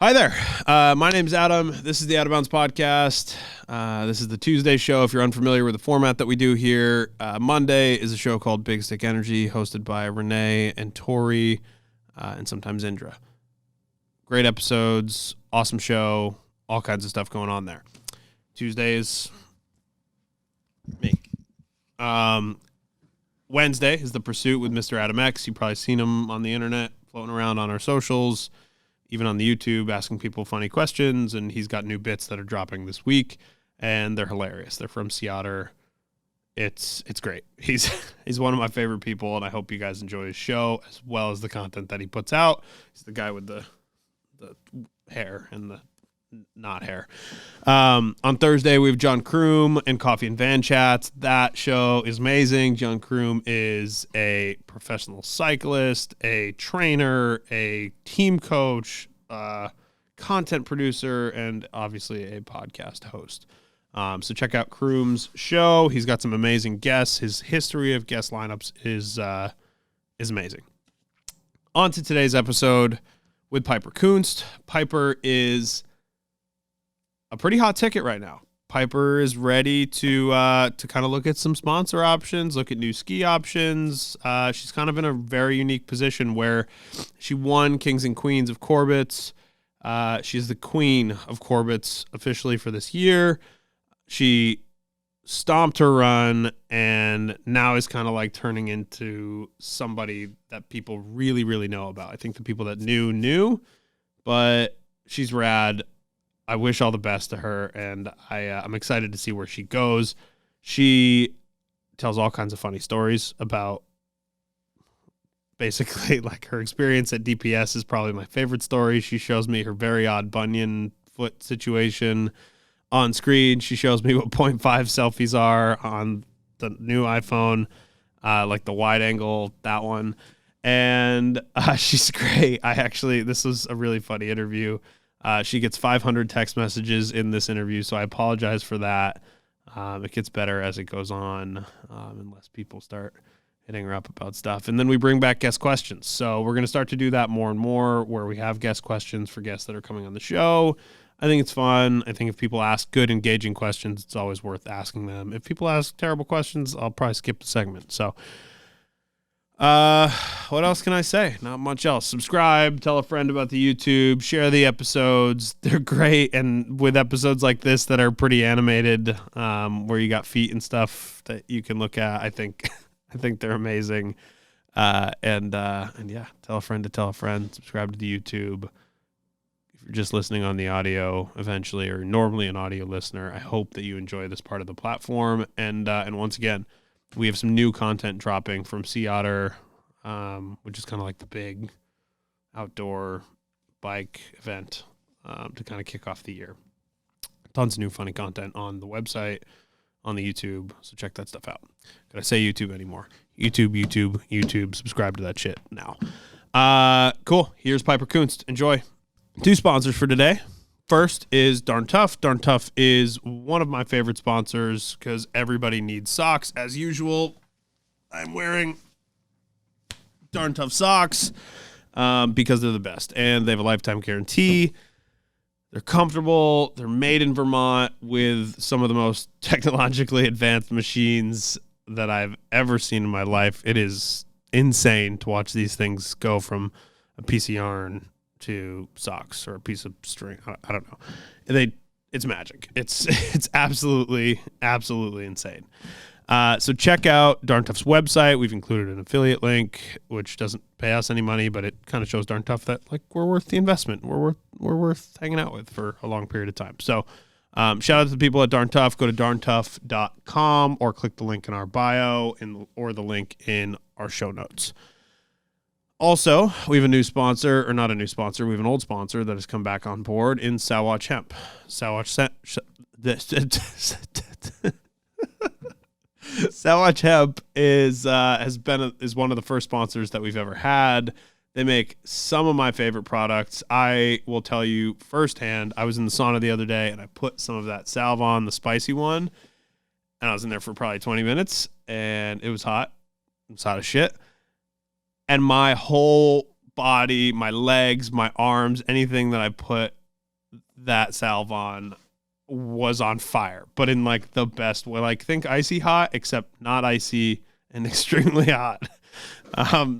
Hi there. My name's Adam. This is the Out of Bounds podcast. This is the Tuesday show. If you're unfamiliar with the format that we do here, Monday is a show called Big Stick Energy, hosted by Renee and Tori, and sometimes Indra. Great episodes, awesome show, all kinds of stuff going on there. Tuesdays, me. Wednesday is The Pursuit with Mr. Adam X. You've probably seen him on the internet, floating around on our socials, even on the YouTube, asking people funny questions, and he's got new bits that are dropping this week, and they're hilarious. They're from Seattle. It's great. He's one of my favorite people, and I hope you guys enjoy his show as well as the content that he puts out. He's the guy with the hair and the not hair. On Thursday, we have John Kroom and Coffee and Van Chats. That show is amazing. John Kroom is a professional cyclist, a trainer, a team coach, content producer, and obviously a podcast host. So check out Kroom's show. He's got some amazing guests. His history of guest lineups is amazing. On to today's episode with Piper Kunst. Piper is a pretty hot ticket right now. Piper is ready to kind of look at some sponsor options, look at new ski options. She's kind of in a very unique position where she won Kings and Queens of Corbet's. She's the Queen of Corbet's officially for this year. She stomped her run and now is kind of like turning into somebody that people really, really know about. I think the people that knew, but she's rad. I wish all the best to her, and I'm excited to see where she goes. She tells all kinds of funny stories about basically like her experience at DPS is probably my favorite story. She shows me her very odd bunion foot situation on screen. She shows me what 0.5 selfies are on the new iPhone, like the wide angle, that one. And she's great. This was a really funny interview. She gets 500 text messages in this interview, so I apologize for that. It gets better as it goes on, unless people start hitting her up about stuff. And then we bring back guest questions. So we're going to start to do that more and more, where we have guest questions for guests that are coming on the show. I think it's fun. I think if people ask good, engaging questions, it's always worth asking them. If people ask terrible questions, I'll probably skip the segment. So what else can I say? Not much else. Subscribe, tell a friend about the YouTube, share the episodes. They're great. And with episodes like this that are pretty animated, where you got feet and stuff that you can look at, I think they're amazing. And yeah, tell a friend to tell a friend, subscribe to the YouTube. If you're just listening on the audio eventually, or normally an audio listener, I hope that you enjoy this part of the platform. And once again, we have some new content dropping from Seattle, which is kind of like the big outdoor bike event to kind of kick off the year. Tons of new funny content on the website, on the YouTube, so check that stuff out. Did I say YouTube anymore? YouTube. Subscribe to that shit now. Cool. Here's Piper Kunst. Enjoy. 2 sponsors for today. First is Darn Tough. Darn Tough is one of my favorite sponsors because everybody needs socks. As usual, I'm wearing Darn Tough socks because they're the best. And they have a lifetime guarantee. They're comfortable. They're made in Vermont with some of the most technologically advanced machines that I've ever seen in my life. It is insane to watch these things go from a piece of yarn to socks or a piece of string. I don't know. It's magic. It's absolutely insane. So check out Darn Tough's website. We've included an affiliate link, which doesn't pay us any money, but it kind of shows Darn Tough that like we're worth the investment. We're worth hanging out with for a long period of time. So shout out to the people at Darn Tough. Go to darntough.com or click the link in our bio or the link in our show notes. Also, we have a new sponsor, or not a new sponsor, we have an old sponsor that has come back on board in Sawatch Hemp. Sawatch Hemp is one of the first sponsors that we've ever had. They make some of my favorite products. I will tell you firsthand, I was in the sauna the other day and I put some of that salve on, the spicy one, and I was in there for probably 20 minutes and it was hot. It was hot as shit. And my whole body, my legs, my arms, anything that I put that salve on was on fire, but in like the best way. Like think icy hot, except not icy and extremely hot.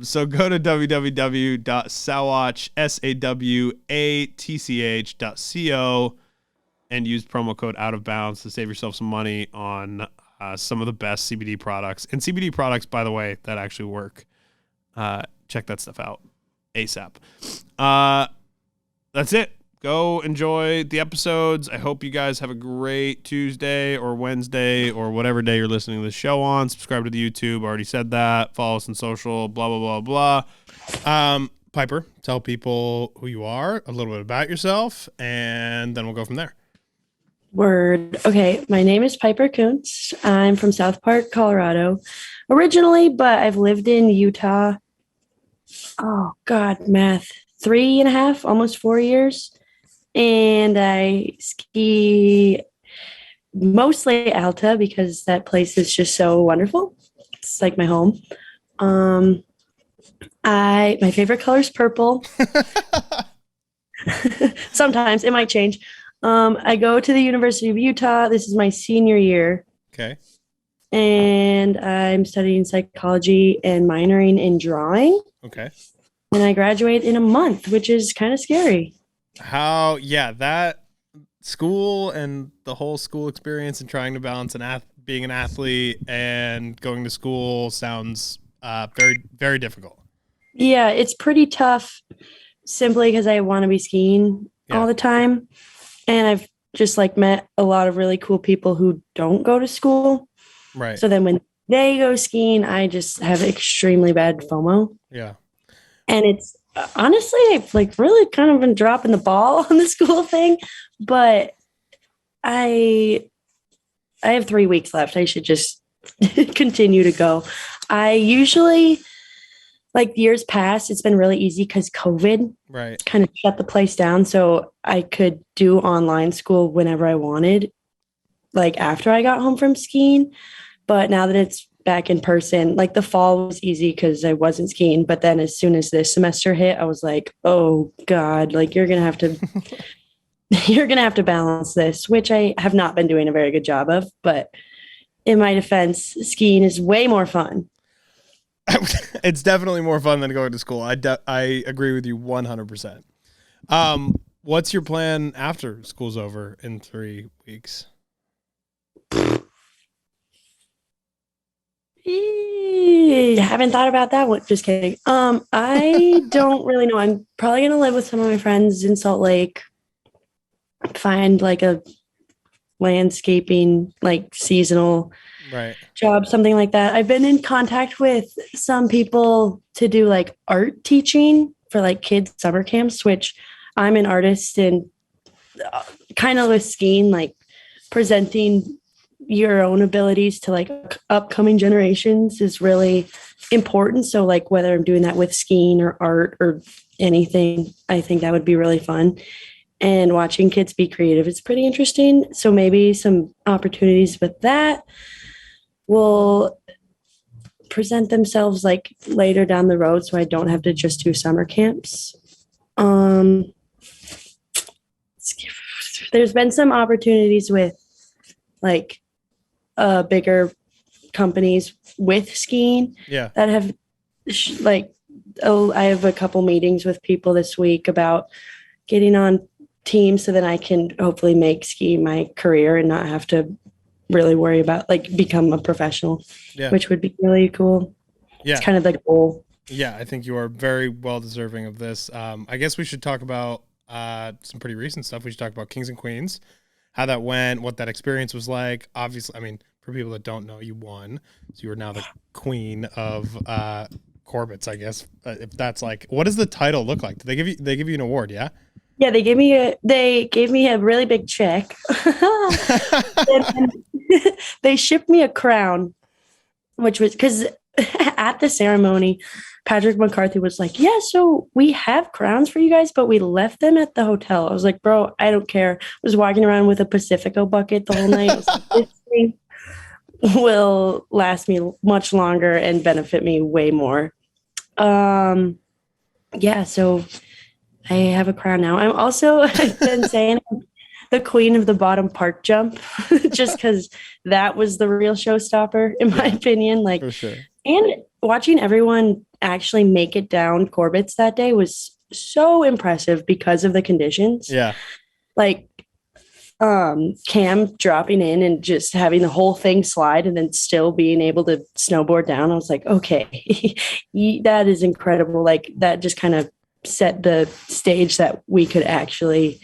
So go to www.sawatch.co and use promo code Out of Bounds to save yourself some money on some of the best CBD products. And CBD products, by the way, that actually work. Check that stuff out ASAP. That's it. Go enjoy the episodes. I hope you guys have a great Tuesday or Wednesday or whatever day you're listening to the show on. Subscribe to the YouTube. Already said that. Follow us on social, blah, blah, blah, blah. Piper, tell people who you are, a little bit about yourself, and then we'll go from there. Word. Okay, my name is Piper Kunst. I'm from South Park, Colorado, originally, but I've lived in Utah. Oh, God, math. 3.5, almost 4 years. And I ski mostly Alta because that place is just so wonderful. It's like my home. My favorite color is purple. Sometimes it might change. I go to the University of Utah. This is my senior year. Okay. And I'm studying psychology and minoring in drawing. Okay. And I graduate in a month, which is kind of scary. That school and the whole school experience and trying to balance being an athlete and going to school sounds very, very difficult. Yeah, it's pretty tough simply because I want to be skiing all the time. And I've just like met a lot of really cool people who don't go to school. Right. So then when they go skiing, I just have extremely bad FOMO. Yeah. And it's honestly, I've like really kind of been dropping the ball on the school thing, but I have 3 weeks left. I should just continue to go. I usually, like years past, it's been really easy because COVID kind of shut the place down. So I could do online school whenever I wanted, like after I got home from skiing. But now that it's back in person, like the fall was easy because I wasn't skiing. But then as soon as this semester hit, I was like, oh God, like you're going to have to, you're going to have to balance this, which I have not been doing a very good job of. But in my defense, skiing is way more fun. It's definitely more fun than going to school. I agree with you 100%. What's your plan after school's over in 3 weeks? I haven't thought about that one. Just kidding. I don't really know. I'm probably going to live with some of my friends in Salt Lake, find like a landscaping, like seasonal job, something like that. I've been in contact with some people to do like art teaching for like kids summer camps, which I'm an artist and kind of with skiing, like presenting your own abilities to like upcoming generations is really important. So like whether I'm doing that with skiing or art or anything, I think that would be really fun. And watching kids be creative is pretty interesting. So maybe some opportunities with that will present themselves like later down the road, so I don't have to just do summer camps. There's been some opportunities with like bigger companies with skiing that have I have a couple meetings with people this week about getting on teams so that I can hopefully make skiing my career and not have to really worry about like become a professional, which would be really cool. It's kind of the goal. Yeah, I think you are very well deserving of this. I guess we should talk about some pretty recent stuff. We should talk about Kings and Queens, how that went, what that experience was like. Obviously, I mean, for people that don't know, you won, so you are now the queen of Corbets, I guess. If that's like, what does the title look like? Did they give you an award? Yeah. Yeah, they gave me a really big check. And they shipped me a crown, which was because at the ceremony, Patrick McCarthy was like, yeah, so we have crowns for you guys, but we left them at the hotel. I was like, bro, I don't care. I was walking around with a Pacifico bucket the whole night. I was like, this thing will last me much longer and benefit me way more. Yeah, so I have a crown now. I'm also I've been saying the queen of the bottom park jump, just because that was the real showstopper, in my Yeah, opinion. Like, for sure. and watching everyone actually make it down Corbett's that day was so impressive because of the conditions. Yeah. Like, Cam dropping in and just having the whole thing slide and then still being able to snowboard down. I was like, okay, that is incredible. Like, that just kind of set the stage that we could actually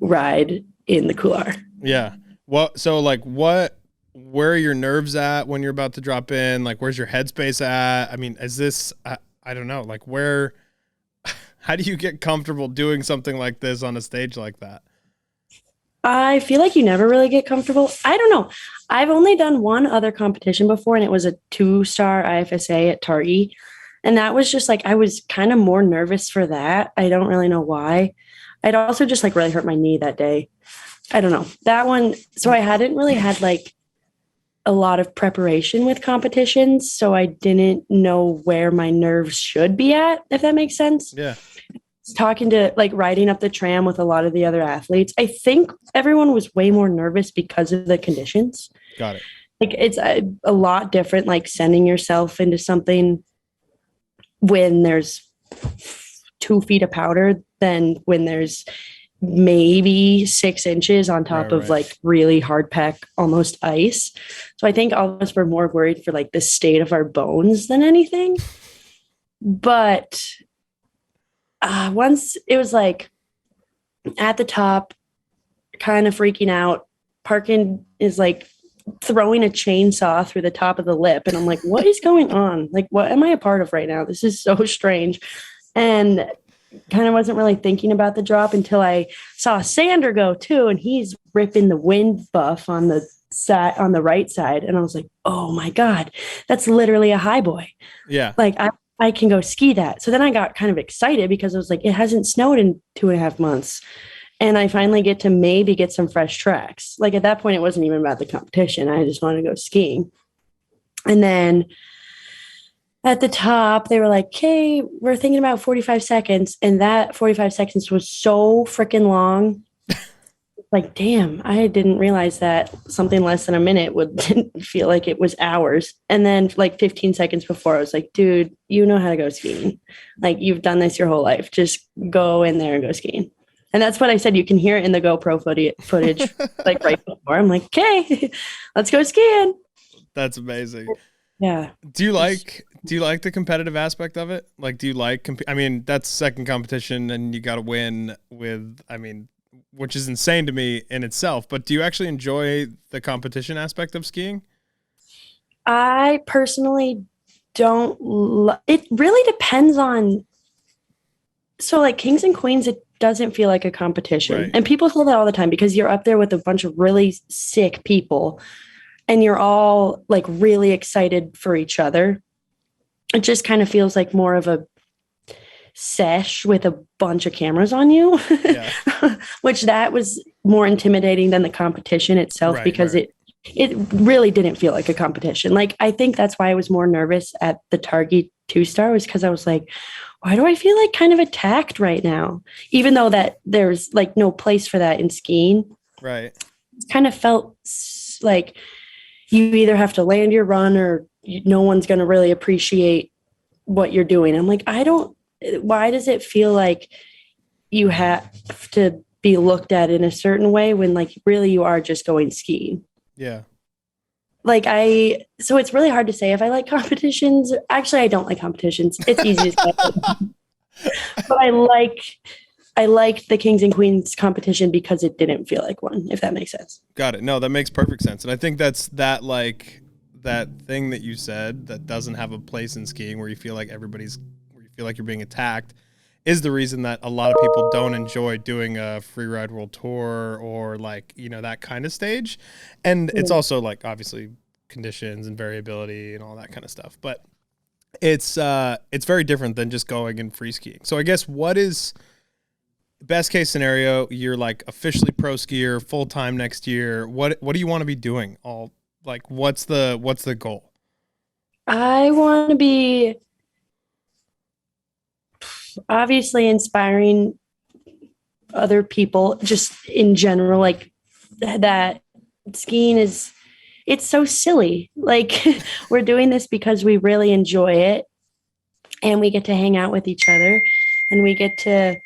ride in the couloir. Yeah. Well, so like where are your nerves at when you're about to drop in? Like where's your headspace at? I mean, is this I don't know, like where how do you get comfortable doing something like this on a stage like that? I feel like you never really get comfortable. I don't know. I've only done one other competition before, and it was a 2-star IFSA at Targi. And that was just like, I was kind of more nervous for that. I don't really know why. I'd also just like really hurt my knee that day. I don't know. That one, so I hadn't really had like a lot of preparation with competitions. So I didn't know where my nerves should be at, if that makes sense. Yeah. Talking to like riding up the tram with a lot of the other athletes, I think everyone was way more nervous because of the conditions. Got it. Like it's a lot different, like sending yourself into something when there's 2 feet of powder than when there's maybe 6 inches on top Right, of right. like really hard pack, almost ice. So I think all of us were more worried for like the state of our bones than anything. But once it was like at the top, kind of freaking out. Parkin is like throwing a chainsaw through the top of the lip. And I'm like, what is going on? Like, what am I a part of right now? This is so strange. And kind of wasn't really thinking about the drop until I saw Sander go too. And he's ripping the wind buff on the side, on the right side. And I was like, oh my God, that's literally a high boy. Yeah. Like, I can go ski that. So then I got kind of excited because I was like, it hasn't snowed in 2.5 months. And I finally get to maybe get some fresh tracks. Like at that point, it wasn't even about the competition. I just wanted to go skiing. And then at the top, they were like, okay, we're thinking about 45 seconds. And that 45 seconds was so freaking long. Like, damn, I didn't realize that something less than a minute would feel like it was hours. And then, like 15 seconds before, I was like, dude, you know how to go skiing. Like, you've done this your whole life. Just go in there and go skiing. And that's what I said. You can hear it in the GoPro footage, like right before. I'm like, okay, let's go skiing. That's amazing. Yeah. Do you like the competitive aspect of it? Like, do you like, I mean, that's second competition and you got to win with, I mean, which is insane to me in itself, but do you actually enjoy the competition aspect of skiing? I personally don't. It really depends on. So, like Kings and Queens, it doesn't feel like a competition. Right. And people say that all the time because you're up there with a bunch of really sick people and you're all like really excited for each other. It just kind of feels like more of a sesh with a bunch of cameras on you, Yeah. which that was more intimidating than the competition itself Right, because right. it really didn't feel like a competition. Like I think that's why I was more nervous at the Target 2-star was because I was like, why do I feel like kind of attacked right now? Even though that there's like no place for that in skiing. Right. It kind of felt like you either have to land your run or no one's going to really appreciate what you're doing. I'm like, I don't, why does it feel like you have to be looked at in a certain way when like really you are just going skiing? Yeah. Like so it's really hard to say if I like competitions. Actually, I don't like competitions. It's easy to say. But I liked the Kings and Queens competition because it didn't feel like one, if that makes sense. Got it. No, that makes perfect sense. And I think that's that like that thing that you said that doesn't have a place in skiing where you feel like where you feel like you're being attacked is the reason that a lot of people don't enjoy doing a free ride world tour or like, you know, that kind of stage. And it's also like obviously conditions and variability and all that kind of stuff. But it's very different than just going and free skiing. So I guess what is best case scenario, you're like officially pro skier full time next year. What do you want to be doing? All like what's the goal? I want to be obviously inspiring other people just in general, like that skiing is, it's so silly. Like we're doing this because we really enjoy it and we get to hang out with each other and we get to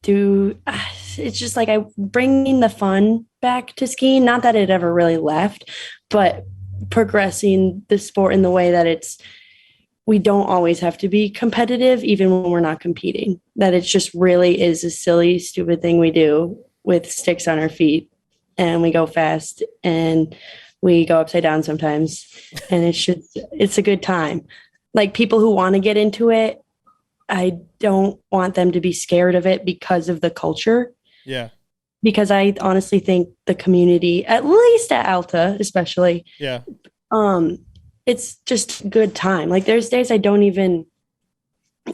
do it's just like I bringing the fun back to skiing, not that it ever really left, but progressing the sport in the way that it's we don't always have to be competitive even when we're not competing, that it just really is a silly stupid thing we do with sticks on our feet and we go fast and we go upside down sometimes and it's a good time. Like people who want to get into it, I don't want them to be scared of it because of the culture. Yeah. Because I honestly think the community, at least at Alta, especially, Yeah. It's just good time. Like there's days I don't even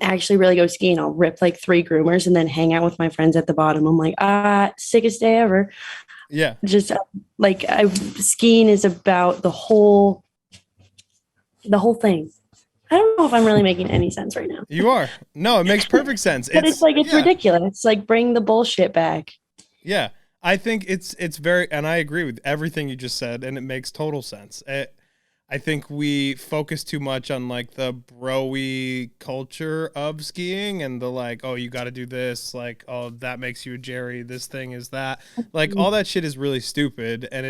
actually really go skiing. I'll rip like 3 groomers and then hang out with my friends at the bottom. I'm like, sickest day ever. Yeah. Just like skiing is about the whole thing. I don't know if I'm really making any sense right now. You are. No, it makes perfect sense. But it's ridiculous. It's like bring the bullshit back. Yeah. I think it's very, and I agree with everything you just said, and it makes total sense. I think we focus too much on like the bro-y culture of skiing and the like, oh, you got to do this. Like, oh, that makes you a Jerry. This thing is that. Like all that shit is really stupid. And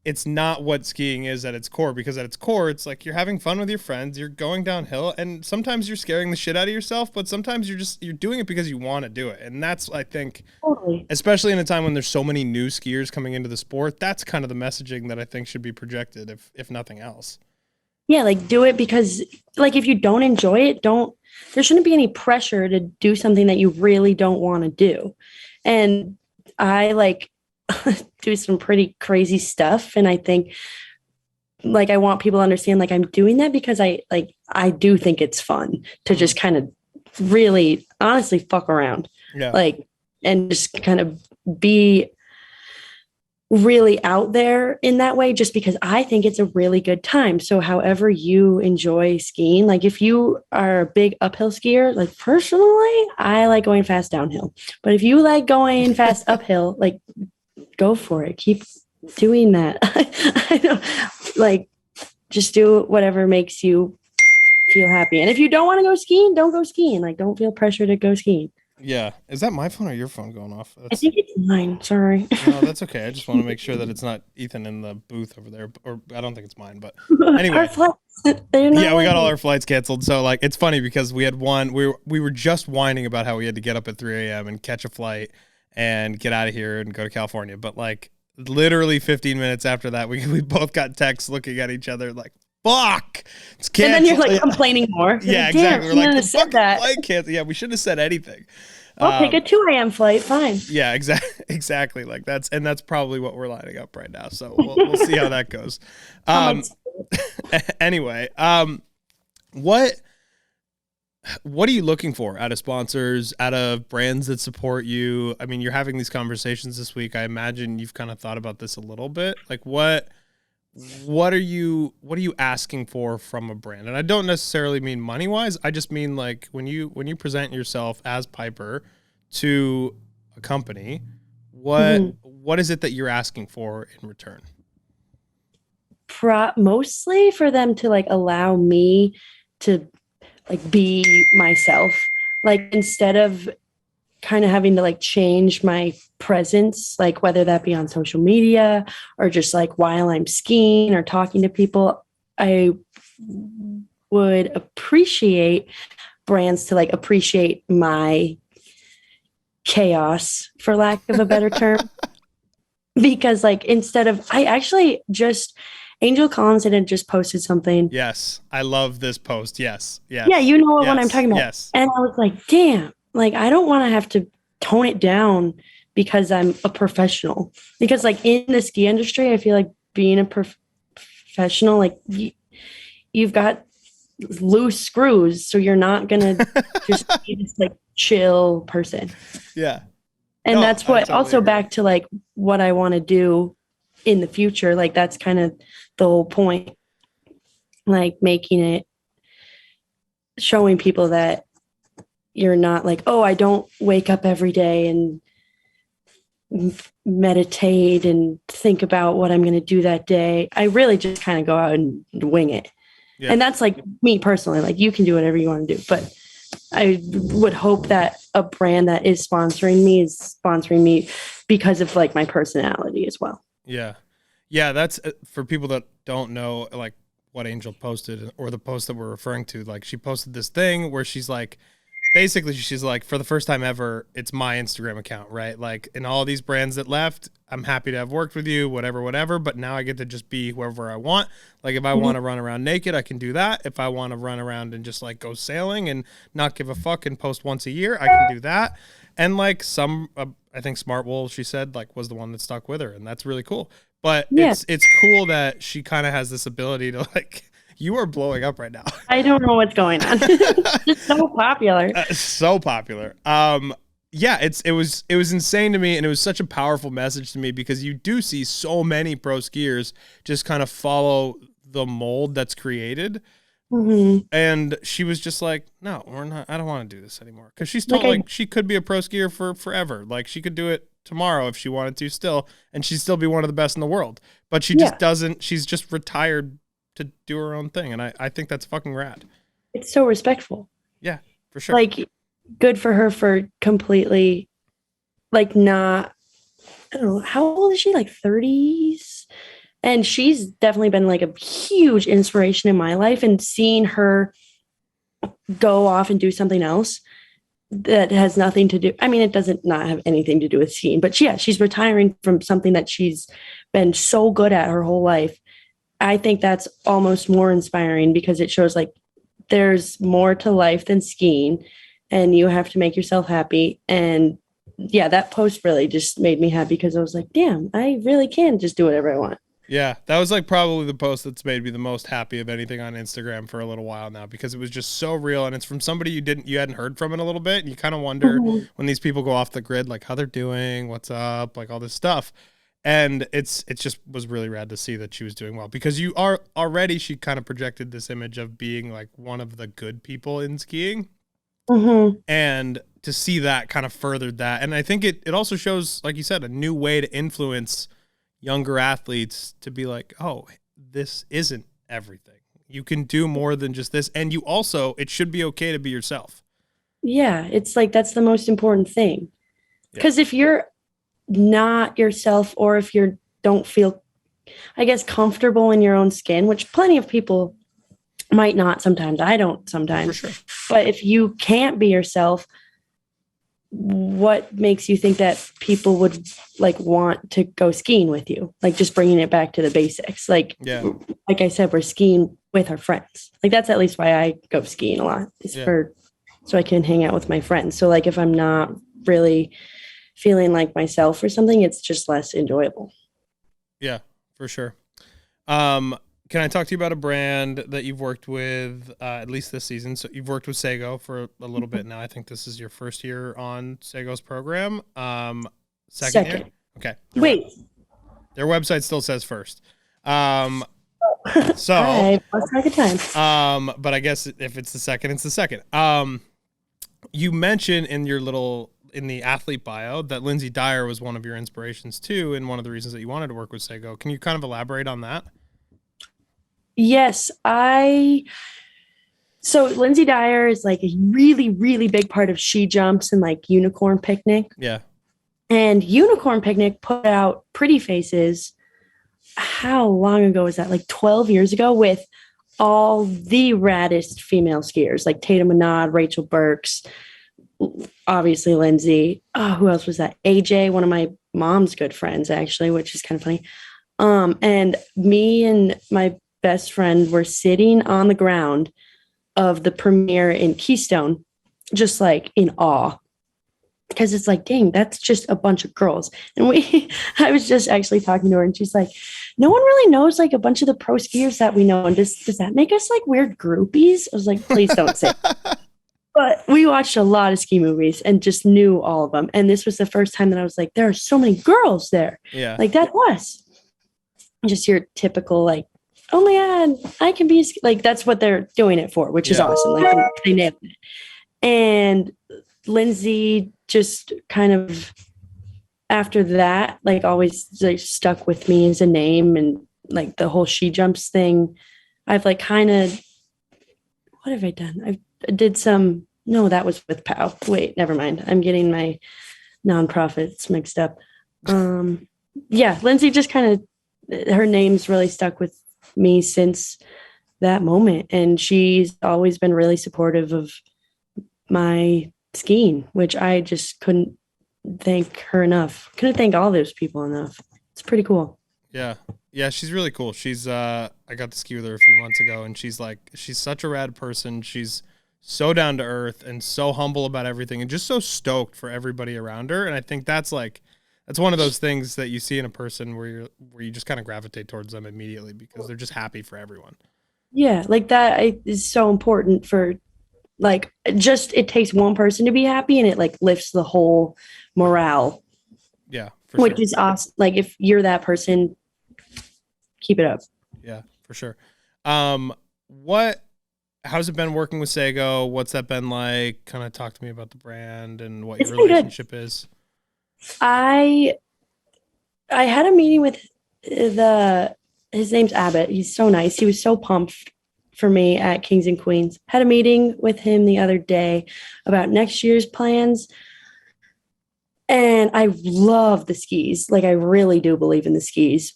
it's not what skiing is at its core, because at its core, it's like you're having fun with your friends, you're going downhill, and sometimes you're scaring the shit out of yourself, but sometimes you're doing it because you want to do it. And that's, I think, totally, especially in a time when there's so many new skiers coming into the sport, that's kind of the messaging that I think should be projected, if nothing else. Yeah, like do it because like if you don't enjoy it, there shouldn't be any pressure to do something that you really don't want to do. And I like do some pretty crazy stuff. And I think like I want people to understand like I'm doing that because I do think it's fun to just kind of really honestly fuck around. Yeah. Like and just kind of be really out there in that way just because I think it's a really good time. So however you enjoy skiing, like if you are a big uphill skier, like personally, I like going fast downhill. But if you like going fast uphill, like go for it. Keep doing that. I don't like just do whatever makes you feel happy. And if you don't want to go skiing, don't go skiing. Like don't feel pressure to go skiing. Yeah. Is that my phone or your phone going off? I think it's mine. Sorry. No, that's okay. I just want to make sure that it's not Ethan in the booth over there, or I don't think it's mine, but anyway. Our flights, yeah, we got all our flights canceled. So like, it's funny because we had we were just whining about how we had to get up at 3 a.m. and catch a flight and get out of here and go to California. But like literally 15 minutes after that, we both got texts looking at each other like, fuck, it's canceled. And then you're like complaining more. Yeah, like, exactly. We're like, the said that. flight canceled. Yeah, we shouldn't have said anything. I'll take a 2 a.m. flight. Fine. Yeah, exactly. Like that's probably what we're lining up right now. So we'll see how that goes. Anyway, what are you looking for out of sponsors, out of brands that support you? I mean, you're having these conversations this week. I imagine you've kind of thought about this a little bit. Like what are you asking for from a brand? And I don't necessarily mean money wise. I just mean like when you present yourself as Piper to a company, what is it that you're asking for in return? Mostly for them to like allow me to like be myself. Like instead of kind of having to like change my presence, like whether that be on social media or just like while I'm skiing or talking to people, I would appreciate brands to like appreciate my chaos, for lack of a better term. Because like instead of, I actually just, Angel Collins had just posted something. Yes, I love this post. Yes. Yeah, you know what I'm talking about. Yes. And I was like, damn, like I don't want to have to tone it down because I'm a professional. Because like in the ski industry, I feel like being a professional, like you've got loose screws, so you're not gonna just be this like chill person. Yeah. And no, that's what totally also agree. Back to like what I want to do in the future. Like that's kind of the whole point, like making it showing people that you're not like, oh, I don't wake up every day and meditate and think about what I'm going to do that day. I really just kind of go out and wing it. Yeah. And that's like me personally, like you can do whatever you want to do, but I would hope that a brand that is sponsoring me because of like my personality as well. Yeah. Yeah. That's for people that don't know, like what Angel posted or the post that we're referring to. Like she posted this thing where she's like, basically she's like, for the first time ever, it's my Instagram account, right? Like in all these brands that left, I'm happy to have worked with you, whatever, but now I get to just be whoever I want. Like if I want to run around naked, I can do that. If I want to run around and just like go sailing and not give a fuck and post once a year, I can do that. And like I think Smart Wool, she said, like was the one that stuck with her, and that's really cool. But it's cool that she kind of has this ability to like, you are blowing up right now. I don't know what's going on. It's so popular. So popular. Yeah, it was insane to me, and it was such a powerful message to me because you do see so many pro skiers just kind of follow the mold that's created. Mm-hmm. And she was just like, no, we're not. I don't want to do this anymore. Because she's told like she could be a pro skier for forever. Like she could do it tomorrow if she wanted to still, and she'd still be one of the best in the world. But she just doesn't. She's just retired to do her own thing, and I think that's fucking rad. It's so respectful. Yeah, for sure. Like good for her for completely like not, I don't know, how old is she, like 30s? And she's definitely been like a huge inspiration in my life, and seeing her go off and do something else that has nothing to do, I mean, it doesn't not have anything to do with skiing, but yeah, she's retiring from something that she's been so good at her whole life. I think that's almost more inspiring because it shows like there's more to life than skiing, and you have to make yourself happy. And yeah, that post really just made me happy because I was like, damn, I really can just do whatever I want. Yeah, that was like probably the post that's made me the most happy of anything on Instagram for a little while now, because it was just so real, and it's from somebody you hadn't heard from in a little bit, and you kind of wonder when these people go off the grid, like how they're doing, what's up, like all this stuff. And it just was really rad to see that she was doing well, because you are already, she kind of projected this image of being like one of the good people in skiing. And to see that kind of furthered that. And I think it also shows, like you said, a new way to influence younger athletes to be like, oh, this isn't everything. You can do more than just this. And you also, it should be okay to be yourself. Yeah, it's like that's the most important thing. Because if you're not yourself, or if you don't feel, I guess, comfortable in your own skin, which plenty of people might not sometimes. I don't sometimes. For sure. But if you can't be yourself, what makes you think that people would like want to go skiing with you? Like just bringing it back to the basics. Like, like I said, we're skiing with our friends. Like that's at least why I go skiing a lot, is so I can hang out with my friends. So like if I'm not really feeling like myself or something, it's just less enjoyable. Yeah, for sure. Can I talk to you about a brand that you've worked with, at least this season? So you've worked with Sego for a little bit now. I think this is your first year on Sego's program. Second year? Okay. Their website still says first. So, I lost track of time. But I guess if it's the second, it's the second. You mentioned in the athlete bio that Lindsay Dyer was one of your inspirations too, and one of the reasons that you wanted to work with Sego. Can you kind of elaborate on that? Yes, so Lindsay Dyer is like a really, really big part of She Jumps and like Unicorn Picnic. Yeah. And Unicorn Picnic put out Pretty Faces. How long ago was that? Like 12 years ago, with all the raddest female skiers, like Tatum Manad, Rachel Burks, obviously Lindsay. Oh, who else was that? AJ, one of my mom's good friends, actually, which is kind of funny. And me and my best friend were sitting on the ground of the premiere in Keystone, just like in awe, because it's like, dang, that's just a bunch of girls. And I was just actually talking to her, and she's like, no one really knows like a bunch of the pro skiers that we know. And does that make us like weird groupies? I was like, please don't say that. But we watched a lot of ski movies and just knew all of them. And this was the first time that I was like, there are so many girls there. Yeah. Like that was just your typical, like, oh my God, I can be like, that's what they're doing it for, which is Yeah. awesome. Like they nailed it. And Lindsay just kind of after that, like always like stuck with me as a name and like the whole she jumps thing. I've like kind of what have I done? I did some no, that was with POW. Wait, never mind. I'm getting my nonprofits mixed up. Um yeah, Lindsay just kind of her name's really stuck with me since that moment. And she's always been really supportive of my skiing, which I just couldn't thank her enough. Couldn't thank all those people enough. It's pretty cool. Yeah. Yeah, she's really cool. She's I got to ski with her a few months ago, and she's such a rad person. She's so down to earth and so humble about everything and just so stoked for everybody around her. And I think that's one of those things that you see in a person where you just kind of gravitate towards them immediately because they're just happy for everyone. Yeah, like is so important for like just it takes one person to be happy and it like lifts the whole morale, Yeah, for which sure. is awesome. Like if you're that person, keep it up. Yeah, for sure. What how's it been working with Sago? What's that been like? Kind of talk to me about the brand and what your It's been good. relationship is. I I had a meeting with the his name's Abbott. He's so nice. He was so pumped for me at Kings and Queens. Had a meeting with him the other day about next year's plans. And I love the skis. Like I really do believe in the skis.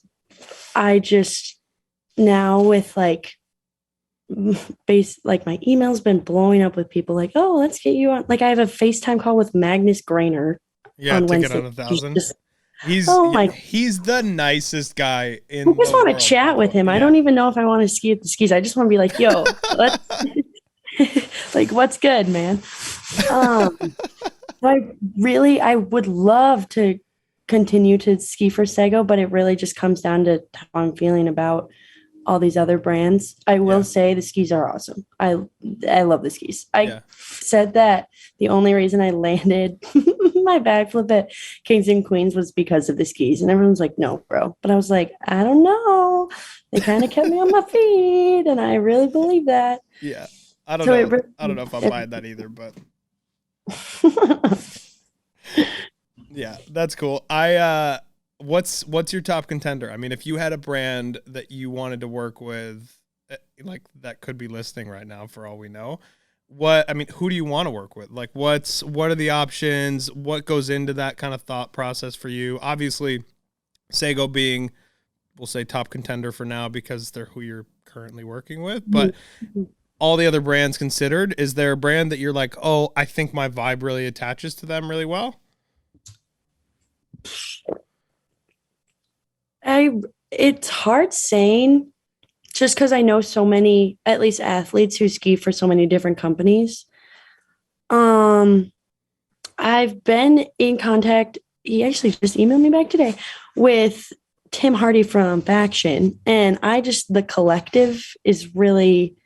I just now with like base like my email's been blowing up with people like, oh, let's get you on. Like I have a FaceTime call with Magnus Grainer Yeah, on ticket Wednesday. on 1,000. Just, He's oh yeah, my he's the nicest guy I in just the want to world, by chat the with way. him. I Yeah. don't even know if I want to ski at the skis. I just want to be like, yo, let's like what's good, man. Um, I would love to continue to ski for Sego, but it really just comes down to how I'm feeling about all these other brands. I will Yeah. say the skis are awesome. I love the skis. I Yeah. said that the only reason I landed my backflip at Kings and Queens was because of the skis. And everyone's like, no, bro. But I was like, I don't know. They kind of kept me on my feet, and I really believe that. Yeah. I don't So know. I don't know if I'm buying that either, but yeah, that's cool. What's your top contender? I mean, if you had a brand that you wanted to work with, like that could be listening right now for all we know. Who do you want to work with? Like what are the options? What goes into that kind of thought process for you? Obviously, Sago being, we'll say top contender for now because they're who you're currently working with, but all the other brands considered, is there a brand that you're like, oh, I think my vibe really attaches to them really well? I it's hard saying just because I know so many, at least athletes who ski for so many different companies. Um, I've been in contact. He actually just emailed me back today with Tim Hardy from Faction, and I just the collective is really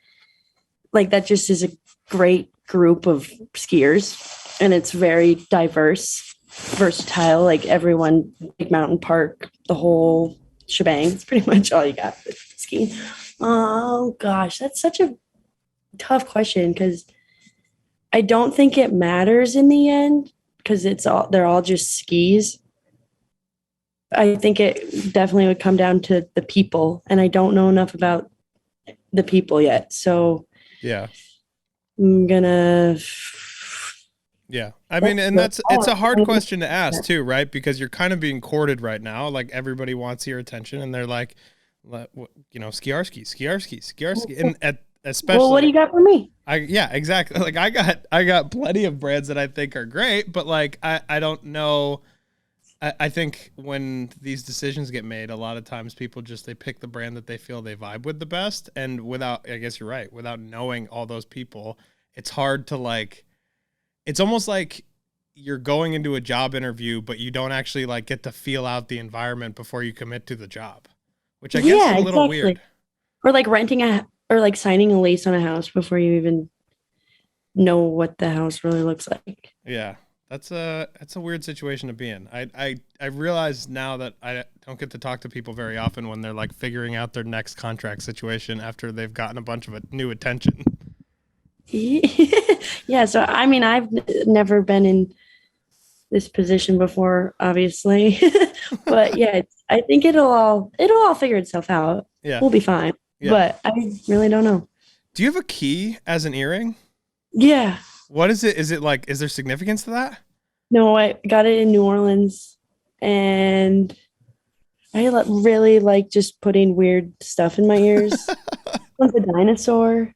like that. Just is a great group of skiers, and it's very diverse, versatile. Like everyone, Big Mountain Park, the whole shebang. It's pretty much all you got for skiing. Oh gosh, that's such a tough question because I don't think it matters in the end because they're all just skis. I think it definitely would come down to the people, and I don't know enough about the people yet. So Yeah. I'm gonna Yeah. I mean, and it's a hard question to ask too, right? Because you're kind of being courted right now. Like everybody wants your attention and they're like, skiarski, skiarski, skiarski. And well, what do especially you got for me? yeah, exactly. Like I got plenty of brands that I think are great, but like, I don't know. I think when these decisions get made, a lot of times people they pick the brand that they feel they vibe with the best. And I guess you're right, without knowing all those people, it's hard to like, it's almost like you're going into a job interview, but you don't actually like get to feel out the environment before you commit to the job, which I guess is Yeah, a little exactly. weird. Or like or like signing a lease on a house before you even know what the house really looks like. Yeah, That's a weird situation to be in. I realize now that I don't get to talk to people very often when they're like figuring out their next contract situation after they've gotten a bunch of new attention. Yeah, so I mean, never been in this position before, obviously, but yeah, I think it'll all figure itself out. Yeah. We'll be fine. Yeah. But I really don't know. Do you have a key as an earring? Yeah. What is it? Is it like, is there significance to that? No, I got it in New Orleans, and I really like just putting weird stuff in my ears. Like a dinosaur.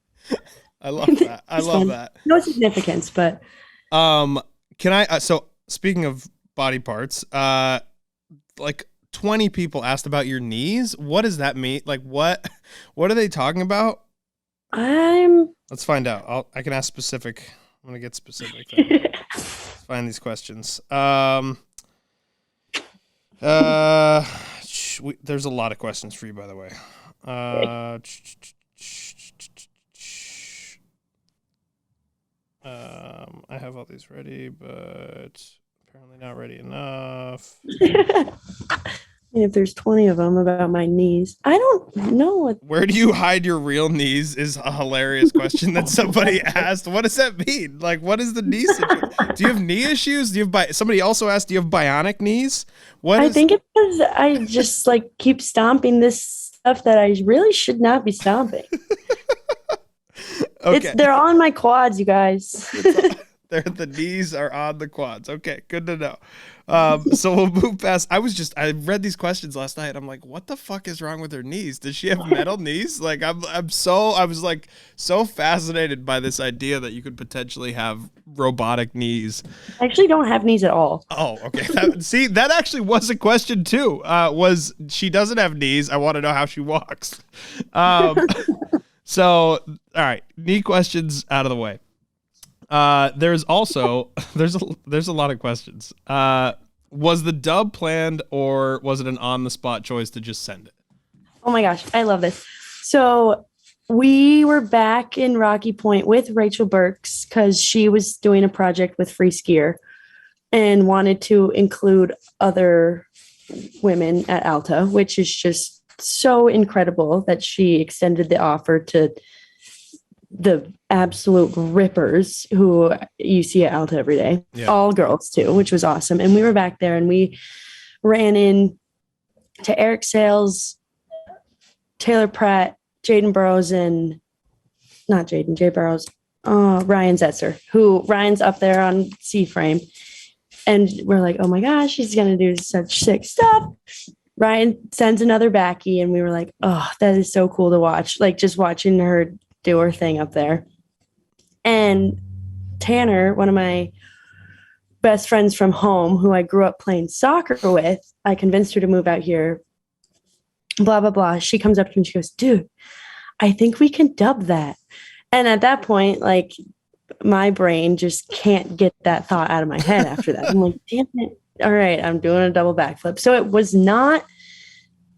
I love that. I love that. No significance, but can I? So speaking of body parts, like 20 people asked about your knees. What does that mean? Like what are they talking about? Let's find out. I can ask specific. I'm gonna get specific. Let's find these questions. There's a lot of questions for you, by the way. I have all these ready, but apparently not ready enough. And if there's 20 of them about my knees, I don't know Where do you hide your real knees is a hilarious question that somebody asked. What does that mean? Like, what is the knee situation? Do you have knee issues? Somebody also asked, do you have bionic knees? I think it's because I just like keep stomping this stuff that I really should not be stomping. Okay. They're on my quads, you guys. The knees are on the quads. Okay, good to know. So we'll move past. I read these questions last night. I'm like, what the fuck is wrong with her knees? Does she have metal knees? Like, I was like so fascinated by this idea that you could potentially have robotic knees. I actually don't have knees at all. Oh, okay. That actually was a question too. Was she doesn't have knees? I want to know how she walks. So, all right, knee questions out of the way. There's also there's a lot of questions. Was the dub planned or was it an on the spot choice to just send it? Oh my gosh, I love this. So we were back in Rocky Point with Rachel Burks because she was doing a project with Free Skier and wanted to include other women at Alta, which is just so incredible that she extended the offer to the absolute rippers who you see at Alta every day. Yeah. All girls too, which was awesome. And we were back there and we ran in to Eric Sales, Taylor Pratt, Jaden Burrows, and not Jaden, Jay Burrows, Ryan Zetzer, who Ryan's up there on C-frame. And we're like, oh my gosh, he's going to do such sick stuff. Ryan sends another backy and we were like, oh, that is so cool to watch. Like just watching her do her thing up there. And Tanner, one of my best friends from home, who I grew up playing soccer with, I convinced her to move out here, blah, blah, blah. She comes up to me and she goes, dude, I think we can dub that. And at that point, like my brain just can't get that thought out of my head after that. I'm like, damn it. All right, I'm doing a double backflip. So it was not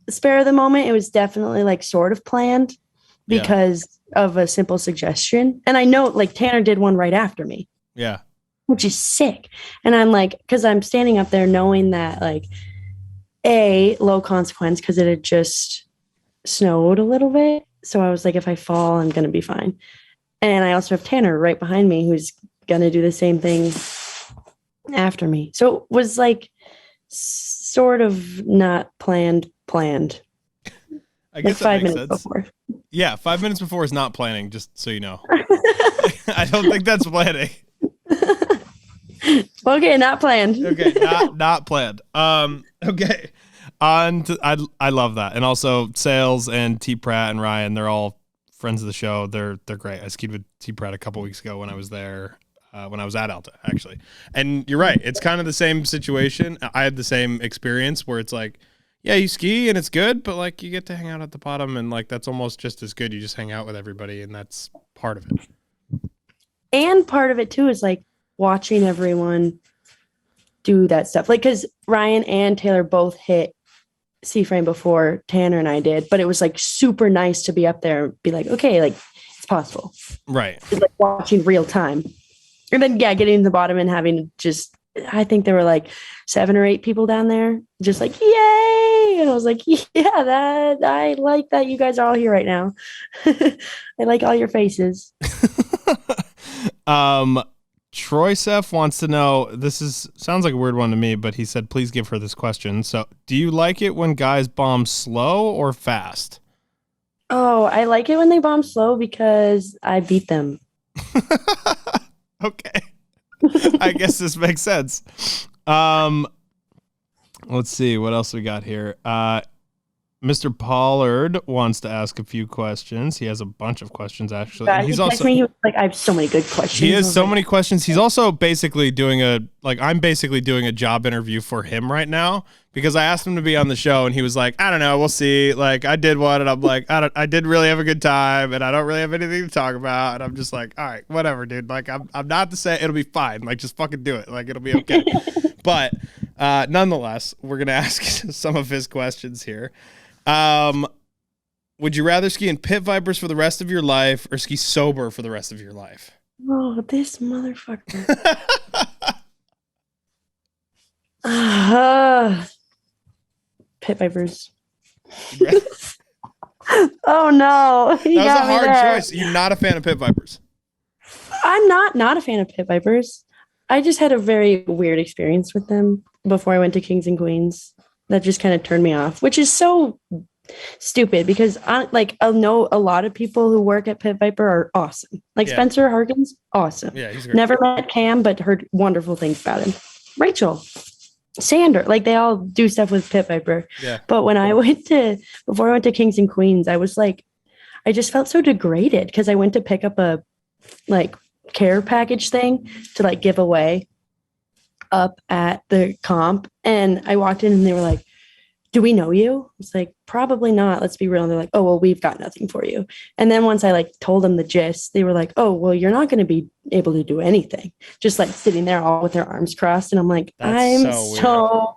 spare of the moment. It was definitely like sort of planned because of a simple suggestion. And I know like Tanner did one right after me. Yeah. Which is sick. And I'm like, because I'm standing up there knowing that like low consequence because it had just snowed a little bit. So I was like, if I fall, I'm going to be fine. And I also have Tanner right behind me who's going to do the same thing after me. So it was like sort of not planned. I guess like 5 minutes sense. Before. Yeah, 5 minutes before is not planning, just so you know. I don't think that's planning. Okay, not planned. Okay, not planned. Okay. I love that. And also Sales and T Pratt and Ryan, they're all friends of the show. They're great. I skied with T Pratt a couple weeks ago when I was there. When I was at Alta, actually. And you're right. It's kind of the same situation. I had the same experience where it's like, yeah, you ski and it's good, but like you get to hang out at the bottom and like that's almost just as good. You just hang out with everybody and that's part of it. And part of it too is like watching everyone do that stuff. Like, because Ryan and Taylor both hit C-frame before Tanner and I did, but it was like super nice to be up there and be like, okay, like it's possible. Right. It's like watching real time. And then, getting to the bottom and having to just I think there were like 7 or 8 people down there, just like, yay. And I was like, yeah, that I like that you guys are all here right now. I like all your faces. Troy Seth wants to know, this is sounds like a weird one to me, but he said, please give her this question. So, do you like it when guys bomb slow or fast? Oh, I like it when they bomb slow because I beat them. Okay. I guess this makes sense. Let's see what else we got here. Mr. Pollard wants to ask a few questions. He has a bunch of questions actually. Yeah, And he's he also texted me. He was like, I have so many good questions. he has so many questions. He's also basically doing I'm basically doing a job interview for him right now because I asked him to be on the show and he was like, I don't know, we'll see. Like I did one and I'm like, I did really have a good time and I don't really have anything to talk about. And I'm just like, all right, whatever, dude. Like I'm not to say it'll be fine. Like just fucking do it. Like it'll be okay. But nonetheless, we're gonna ask some of his questions here. Would you rather ski in pit vipers for the rest of your life or ski sober for the rest of your life? Oh, this motherfucker. Pit vipers. Oh no. That was a hard choice. You're not a fan of pit vipers. I'm not a fan of pit vipers. I just had a very weird experience with them before I went to Kings and Queens. That just kind of turned me off, which is so stupid because I know a lot of people who work at Pit Viper are awesome. Like Spencer Harkins, awesome. Yeah, he's great. Never met Cam, but heard wonderful things about him. Rachel, Sander, like they all do stuff with Pit Viper. Yeah. But before I went to Kings and Queens, I was like, I just felt so degraded because I went to pick up a care package thing to give away up at the comp, and I walked in and they were like, do we know you? I was like, probably not, let's be real. And they're like, oh well, we've got nothing for you. And then once I told them the gist, they were like, oh well, you're not going to be able to do anything, just sitting there all with their arms crossed. And I'm like, I'm so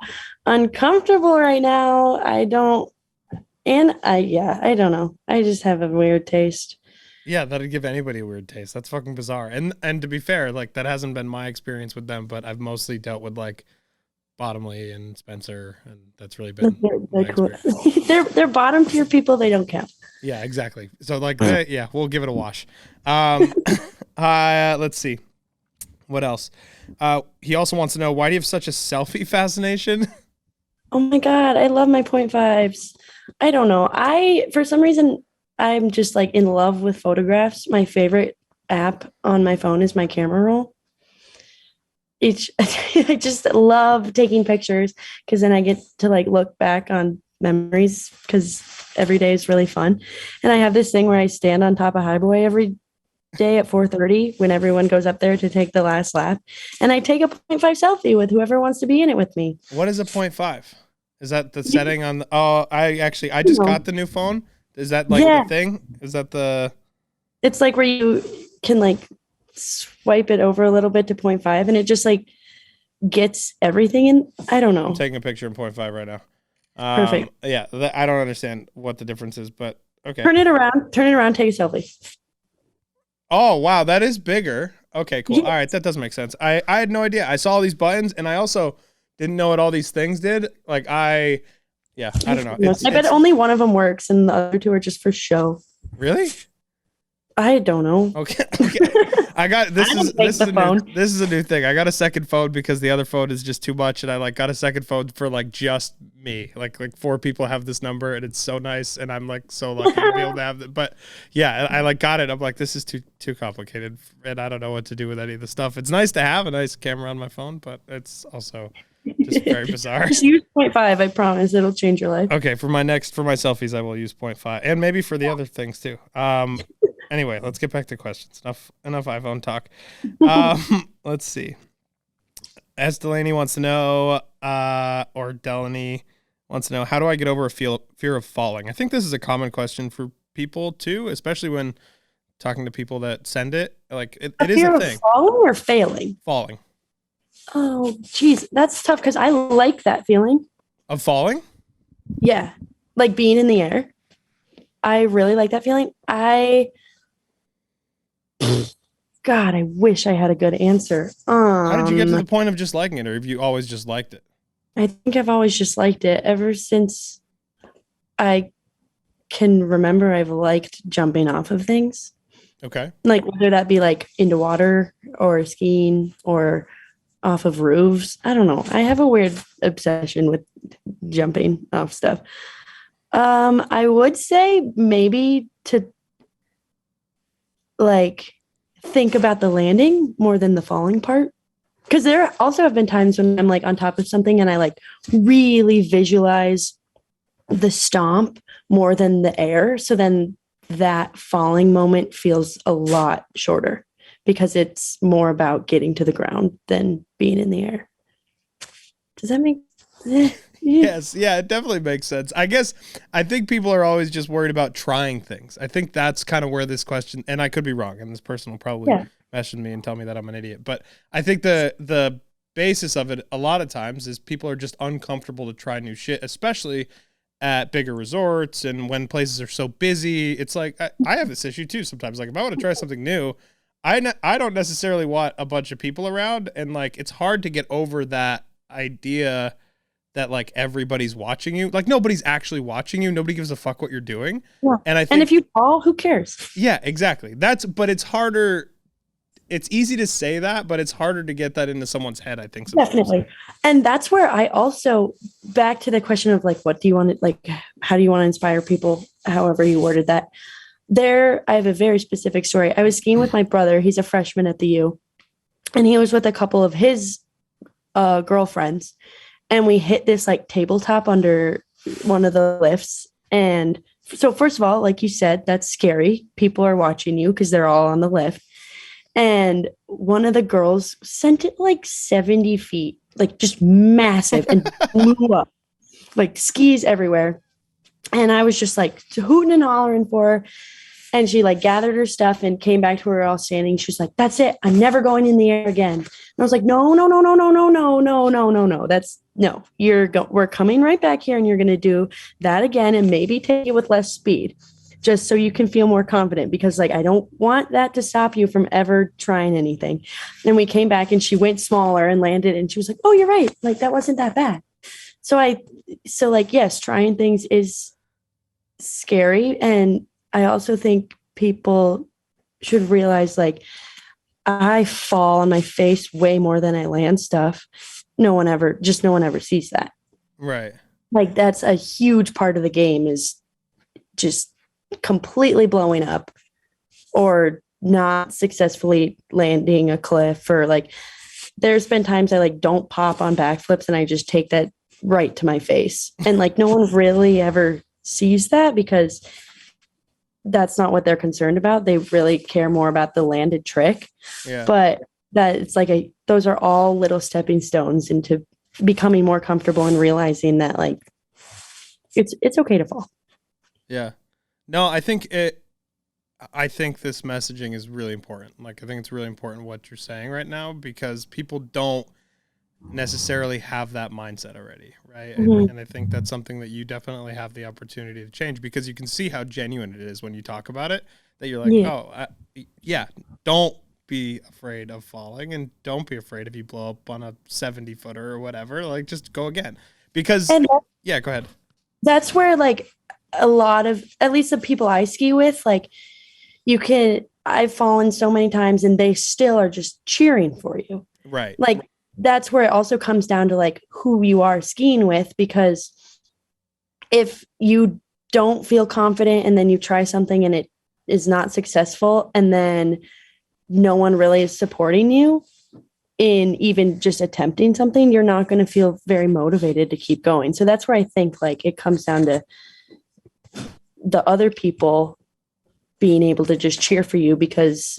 uncomfortable right now. I don't know, I just have a weird taste. Yeah, that'd give anybody a weird taste. That's fucking bizarre. And to be fair, that hasn't been my experience with them, but I've mostly dealt with Bottomley and Spencer, and that's really been they're cool. they're bottom tier people. They don't count. Yeah, exactly. So we'll give it a wash. Let's see. What else? He also wants to know, why do you have such a selfie fascination? Oh my God, I love my 0.5s. I don't know. For some reason, I'm just in love with photographs. My favorite app on my phone is my camera roll. I just love taking pictures because then I get to look back on memories because every day is really fun. And I have this thing where I stand on top of Highboy every day at 4:30 when everyone goes up there to take the last lap, and I take a 0.5 selfie with whoever wants to be in it with me. What is a 0.5? Is that the setting on the? Oh, I just got the new phone. Is that the thing? Is that the? It's where you can swipe it over a little bit to 0.5, and it just gets everything in. I don't know. I'm taking a picture in 0.5 right now. Perfect. Yeah, I don't understand what the difference is, but okay. Turn it around, take a selfie. Oh, wow, that is bigger. Okay, cool. Yes. All right, that does make sense. I had no idea. I saw all these buttons, and I also didn't know what all these things did. I don't know. I bet only one of them works, and the other two are just for show. Really? I don't know. Okay. I got this is a new thing. I got a second phone because the other phone is just too much, and I got a second phone for just me. Like 4 people have this number, and it's so nice, and I'm so lucky to be able to have it. But yeah, I got it. I'm like, this is too complicated, and I don't know what to do with any of the stuff. It's nice to have a nice camera on my phone, but it's just very bizarre. Just use 0.5. I promise it'll change your life. Okay, for my selfies, I will use 0.5, and maybe for the other things too. Anyway, let's get back to questions. Enough iPhone talk. Let's see. S. Delaney wants to know, or Delaney wants to know, how do I get over a fear of falling? I think this is a common question for people too, especially when talking to people that send it. It is a thing. Falling or failing? Falling. Oh, geez, that's tough because I like that feeling. Of falling? Yeah, being in the air. I really like that feeling. God, I wish I had a good answer. How did you get to the point of just liking it, or have you always just liked it? I think I've always just liked it ever since I can remember. I've liked jumping off of things, Okay. like whether that be like into water or skiing or off of roofs. I don't know. I have a weird obsession with jumping off stuff. I would say maybe to like think about the landing more than the falling part. Because there also have been times when I'm like on top of something and I like really visualize the stomp more than the air. So then that falling moment feels a lot shorter because it's more about getting to the ground than being in the air. Does that make yeah. Yes, yeah, it definitely makes sense. I think people are always just worried about trying things. I think that's kind of where this question, and I could be wrong, and this person will probably Yeah. message me and tell me that I'm an idiot. But I think the basis of it a lot of times is people are just uncomfortable to try new shit, especially at bigger resorts and when places are so busy. It's like I have this issue too sometimes. Like if I want to try something new, I don't necessarily want a bunch of people around, and like it's hard to get over that idea that like everybody's watching you. Like nobody's actually watching you. Nobody gives a fuck what you're doing. Yeah. And I And if think you fall, who cares? yeah, exactly. But it's harder. It's easy to say that, but it's harder to get that into someone's head, I think sometimes. Definitely. And that's where I also back to the question of like what do you want to like how do you want to inspire people, however you worded that. There I have a very specific story. I was skiing with my brother. He's a freshman at the U. And he was with a couple of his girlfriends. And we hit this like tabletop under one of the lifts. And so first of all, like you said, that's scary. People are watching you because they're all on the lift. And one of the girls sent it like 70 feet, like just massive and blew up, like skis everywhere. And I was just like hooting and hollering for her. And she like gathered her stuff and came back to where we were all standing. She was like, "That's it. I'm never going in the air again." And I was like, "No, no, no, no, no, no, no, no, no, no, no. That's no. We're coming right back here, and you're gonna do that again, and maybe take it with less speed, just so you can feel more confident. Because like I don't want that to stop you from ever trying anything." And we came back, and she went smaller and landed, and she was like, "Oh, you're right. Like that wasn't that bad." So like yes, trying things is scary, and I also think people should realize like I fall on my face way more than I land stuff. No one ever sees that. Right. Like that's a huge part of the game is just completely blowing up or not successfully landing a cliff or like there's been times I like don't pop on backflips and I just take that right to my face. And like no one really ever sees that because that's not what they're concerned about. They really care more about the landed trick. Yeah. But that it's like those are all little stepping stones into becoming more comfortable and realizing that like it's okay to fall. Yeah. No, I think this messaging is really important. Like I think it's really important what you're saying right now because people don't necessarily have that mindset already, right? Mhm. And I think that's something that you definitely have the opportunity to change because you can see how genuine it is when you talk about it. That you're like, Yeah. oh, yeah, don't be afraid of falling, and don't be afraid if you blow up on a 70-footer or whatever. Like, just go again. Because, And yeah, go ahead. that's where like a lot of at least the people I ski with, like I've fallen so many times and they still are just cheering for you. Right. Like that's where it also comes down to like who you are skiing with because if you don't feel confident and then you try something and it is not successful and then no one really is supporting you in even just attempting something, you're not going to feel very motivated to keep going. So that's where I think like it comes down to the other people being able to just cheer for you because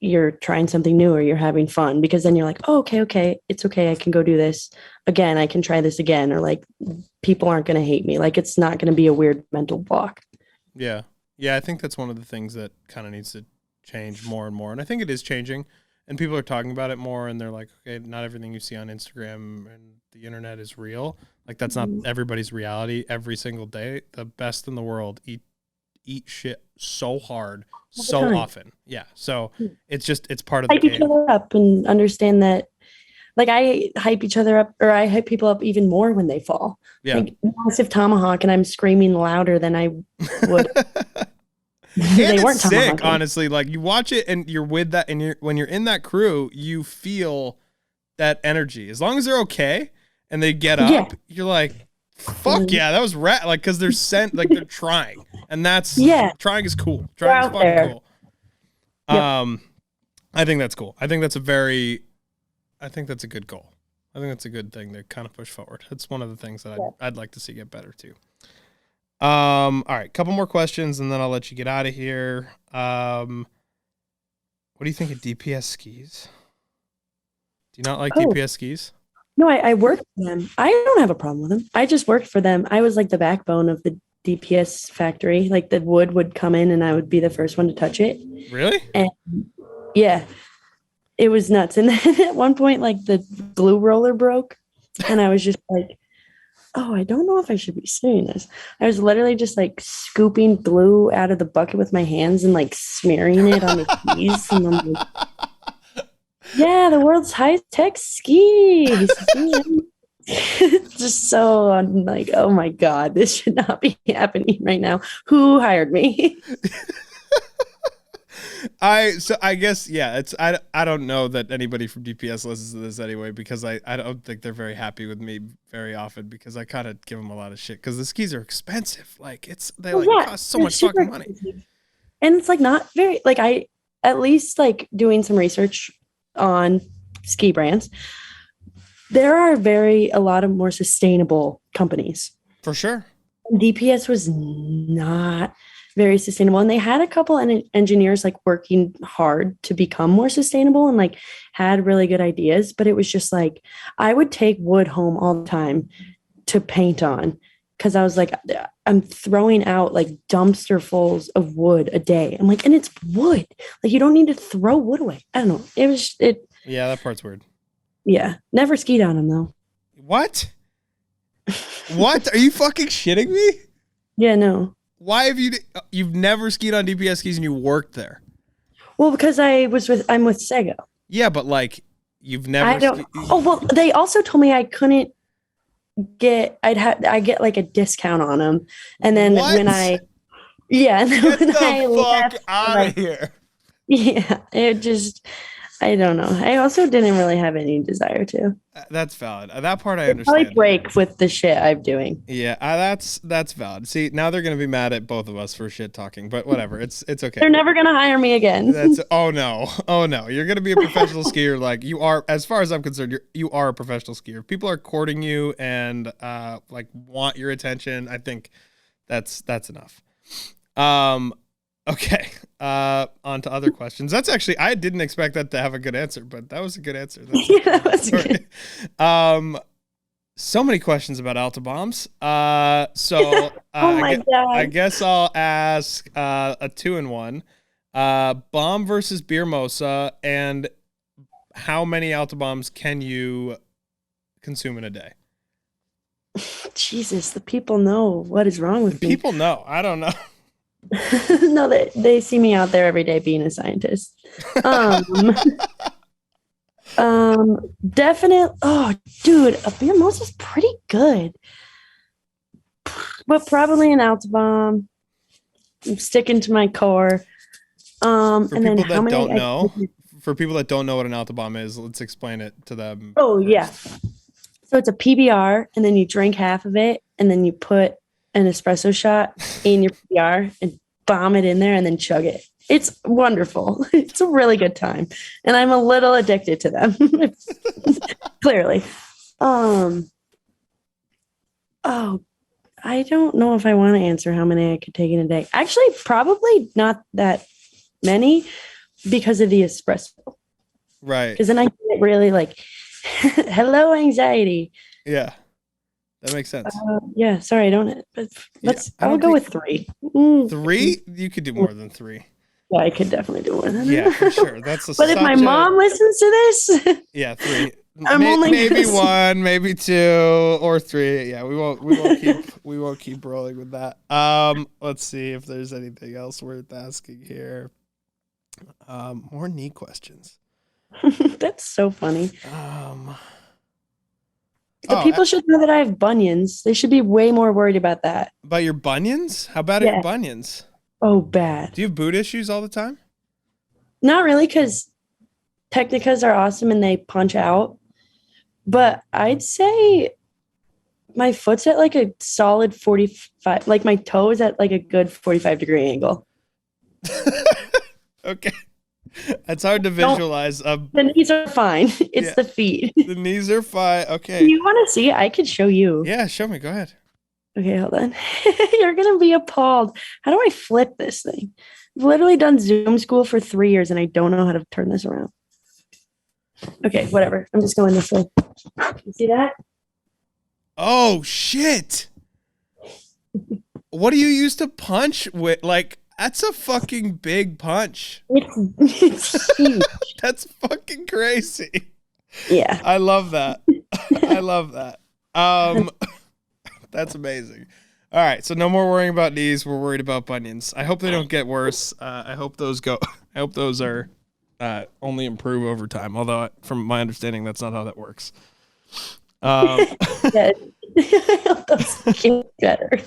you're trying something new or you're having fun because then you're like, oh, okay, it's okay. I can go do this again. I can try this again. Or like people aren't going to hate me. Like it's not going to be a weird mental block. Yeah. Yeah. I think that's one of the things that kind of needs to change more and more. And I think it is changing and people are talking about it more and they're like, okay, not everything you see on Instagram and the internet is real. Like that's not everybody's reality every single day. The best in the world eat eat shit so hard All the so time. often. Yeah. So it's part of the Hype each game. other up and understand that. Like I hype each other up, or I hype people up even more when they fall. Yeah. Like massive tomahawk, and I'm screaming louder than I would. And They it's weren't sick, tomahawking. honestly. Like you watch it and you're with that, and when you're in that crew, you feel that energy. As long as they're okay and they get Yeah. up, you're like, fuck yeah, that was like, because they're they're trying, and that's trying is cool. Trying is out fucking there. cool. Yep. I think that's cool. I think that's a good goal. I think that's a good thing to kind of push forward. That's one of the things that I'd like to see get better too. All right, couple more questions and then I'll let you get out of here. What do you think of DPS skis? Do you not like DPS skis? No, I worked for them. I don't have a problem with them. I just worked for them. I was like the backbone of the DPS factory. Like the wood would come in and I would be the first one to touch it. Really? And yeah, it was nuts. And then at one point, like the glue roller broke and I was just like, oh, I don't know if I should be saying this. I was literally just like scooping glue out of the bucket with my hands and like smearing it on the skis. And I'm like, yeah, the world's high-tech skis. Just so I'm like, oh my God, this should not be happening right now. Who hired me? I guess it's I don't know that anybody from DPS listens to this anyway, because I don't think they're very happy with me very often, because I kind of give them a lot of shit because the skis are expensive. Like they cost so much fucking money. Expensive. And it's like not very like I at least like doing some research on ski brands. There are a lot of more sustainable companies. For sure. DPS was not very sustainable, and they had a couple engineers like working hard to become more sustainable and like had really good ideas, but it was just like I would take wood home all the time to paint on because I was like, I'm throwing out like dumpsterfuls of wood a day. I'm like, and it's wood, like you don't need to throw wood away. I don't know, Yeah, that part's weird. Yeah, never skied on them though. What are you fucking shitting me? Yeah, no. Why have you've never skied on DPS skis and you worked there? Well, because I'm with Sego. Yeah, but like you've never. I don't. Oh well, they also told me I couldn't get. I get like a discount on them, and then when I left, out of here. Yeah, it just. I don't know. I also didn't really have any desire to. That's valid. That part I understand. Probably break with the shit I'm doing. Yeah, that's valid. See, now they're gonna be mad at both of us for shit talking, but whatever. It's okay. They're never gonna hire me again. Oh no. You're gonna be a professional skier. Like you are, as far as I'm concerned. You are a professional skier. If people are courting you and like want your attention, I think that's enough. Okay. On to other questions. That's actually, I didn't expect that to have a good answer, but that was a good answer. Yeah, that was good. So many questions about Alta bombs. Oh my God. I guess I'll ask a 2-in-1. Bomb versus beer mosa, and how many Alta bombs can you consume in a day? Jesus, the people know what is wrong with me. People know. I don't know. No, they see me out there every day being a scientist. Definitely. Oh, dude, a beer mosa is pretty good, but probably an Alta bomb. I'm sticking to my core. For people that don't know what an Alta bomb is, let's explain it to them. Oh yeah, so it's a PBR, and then you drink half of it, and then you put an espresso shot in your PBR and bomb it in there and then chug it. It's wonderful. It's a really good time. And I'm a little addicted to them. Clearly. Oh, I don't know if I want to answer how many I could take in a day. Actually, probably not that many because of the espresso. Right. Because then I get really like, hello, anxiety. Yeah. That makes sense. Yeah, sorry, I don't. But I'll go with 3. 3? You could do more than 3. Yeah, I could definitely do more than that. Yeah, for sure. That's a But if my mom listens to this, yeah, 3. maybe one, maybe two or three. Yeah, we won't keep rolling with that. Let's see if there's anything else worth asking here. More knee questions. That's so funny. People should know that I have bunions. They should be way more worried about that. About your bunions? How bad are your bunions? Oh, bad. Do you have boot issues all the time? Not really, because Technicas are awesome and they punch out. But I'd say my foot's at like a solid 45, like my toe is at like a good 45-degree angle. Okay. That's hard to visualize. The knees are fine. It's the feet. The knees are fine. Okay. You want to see? I could show you. Yeah, show me. Go ahead. Okay, hold on. You're going to be appalled. How do I flip this thing? I've literally done Zoom school for 3 years and I don't know how to turn this around. Okay, whatever. I'm just going this way. You see that? Oh, shit. What do you use to punch with? Like, that's a fucking big punch. It's huge. That's fucking crazy. Yeah. I love that. I love that. That's amazing. All right, so no more worrying about knees. We're worried about bunions. I hope they don't get worse. I hope those are only improve over time. Although, from my understanding, that's not how that works. Yeah, I hope those get better.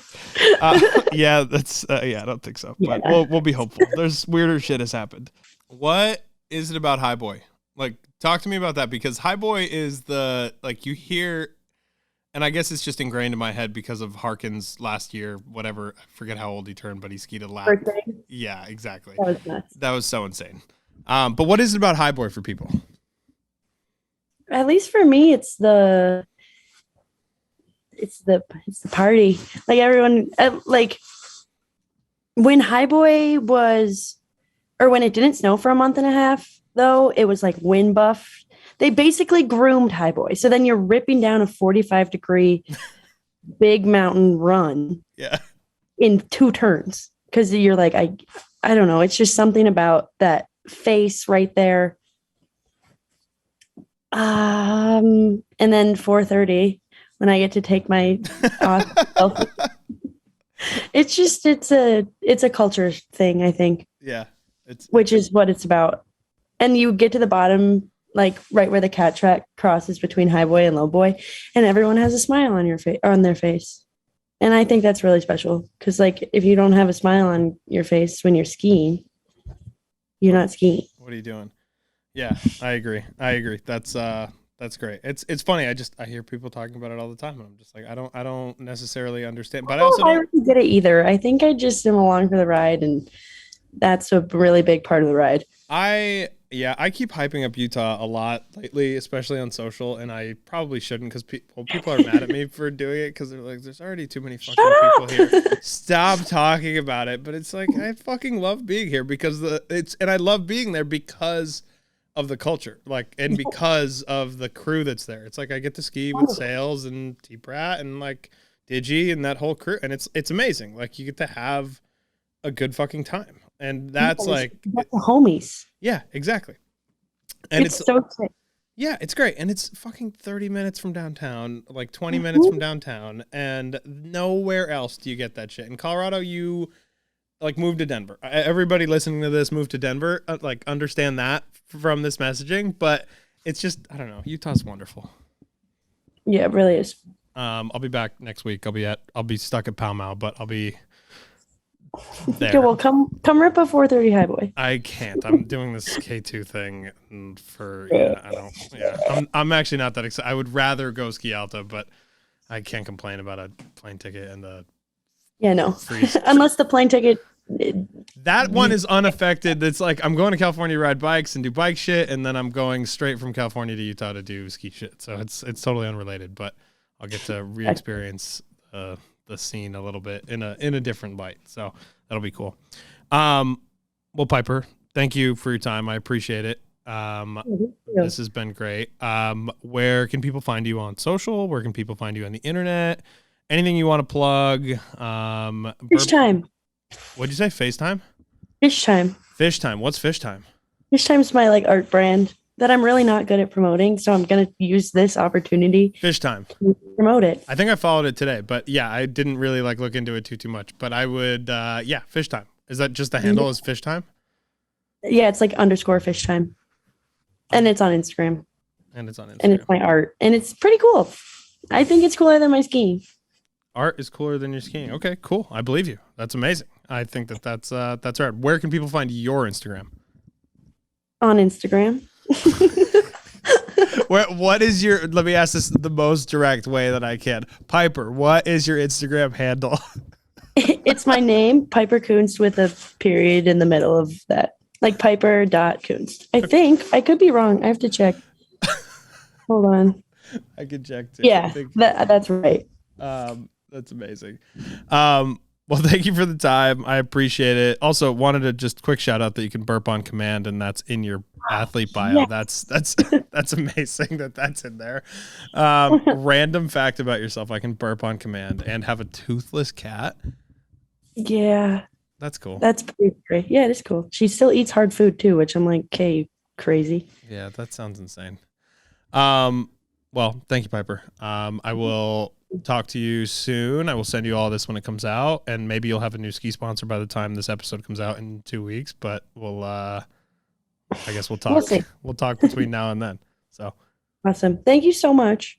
Yeah, that's I don't think so. But we'll be hopeful. There's weirder shit has happened. What is it about High Boy? Like, talk to me about that, because High Boy is you hear. And I guess it's just ingrained in my head because of Harkin's last year, whatever. I forget how old he turned, but he skied a lap. Birthday. Yeah, exactly. That was nuts. That was so insane. But what is it about High Boy for people? At least for me, it's the party. Like everyone, like when High Boy was, or when it didn't snow for a month and a half, though, it was like wind buff. They basically groomed High Boy. So then you're ripping down a 45-degree big mountain run in 2 turns. Because you're like, I don't know. It's just something about that face right there. And then 4:30 when I get to take my selfie. It's a culture thing, I think. Yeah. Which is what it's about. And you get to the bottom, like right where the cat track crosses between High Boy and Low Boy, and everyone has a smile on their face. And I think that's really special, because like if you don't have a smile on your face when you're skiing, you're not skiing. What are you doing? Yeah, I agree. That's great. It's funny. I hear people talking about it all the time, and I'm just like, I don't necessarily understand. But I also don't really get it either. I think I just am along for the ride, and that's a really big part of the ride. I keep hyping up Utah a lot lately, especially on social, and I probably shouldn't, because people are mad at me for doing it, because they're like, there's already too many fucking people here. Stop talking about it. But it's like, I fucking love being here and I love being there because of the culture, and because of the crew that's there. It's like I get to ski with Sales and T-Brat and like Digi and that whole crew, and it's amazing. Like, you get to have a good fucking time. And that's like the homies. Yeah, exactly. And it's so sick. Yeah, it's great. And it's fucking 30 minutes from downtown, like 20 minutes from downtown, and nowhere else do you get that shit. In Colorado, you like move to Denver. Everybody listening to this, move to Denver. Like, understand that from this messaging, but it's just, I don't know. Utah's wonderful. Yeah, it really is. I'll be back next week. I'll be stuck at Pall Mall, but I'll be there. Okay, well, come rip a 4:30 High Boy. I can't. I'm doing this K2 thing I'm actually not that excited. I would rather go ski Alta, but I can't complain about a plane ticket and the freeze. Unless the plane ticket. That one is unaffected. It's like I'm going to California to ride bikes and do bike shit, and then I'm going straight from California to Utah to do ski shit. So it's totally unrelated, but I'll get to re-experience the scene a little bit in a different light. So that'll be cool. Well, Piper, thank you for your time. I appreciate it. This has been great. Where can people find you on social? Where can people find you on the internet? Anything you want to plug? Fish time. What'd you say? FaceTime? Fish time. Fish time. What's Fish time? Fish time's my like art brand. that I'm really not good at promoting. So I'm going to use this opportunity Fish time. to promote it. I think I followed it today, but yeah, I didn't really like look into it too much. But I would, yeah, fish time. Is that just the handle? Is fish time? Yeah, it's like underscore fish time. And it's on Instagram. And it's on Instagram. And it's my art. And it's pretty cool. I think it's cooler than my skiing. Art is cooler than your skiing. Okay, cool. I believe you. That's amazing. I think that's right. Where can people find your Instagram? On Instagram. What is your, let me ask this the most direct way that I can. Piper, what is your Instagram handle? It's my name, Piper Kunst, with a period in the middle of that. Like Piper.Kunst. I think. I could be wrong. I have to check. Hold on. I can check too. Yeah, that's right. That's amazing. Well, thank you for the time. I appreciate it. Also, wanted to just quick shout out that you can burp on command, and that's in your athlete bio. Yeah. That's amazing that that's in there. Random fact about yourself: I can burp on command and have a toothless cat. Yeah, that's cool. That's pretty great. Yeah, it is cool. She still eats hard food too, which I'm like, okay, crazy. Yeah, that sounds insane. Well, thank you, Piper. I will talk to you soon. I will send you all this when it comes out, and maybe you'll have a new ski sponsor by the time this episode comes out in 2 weeks, but we'll I guess we'll talk. We'll talk between now and then. So awesome. Thank you so much.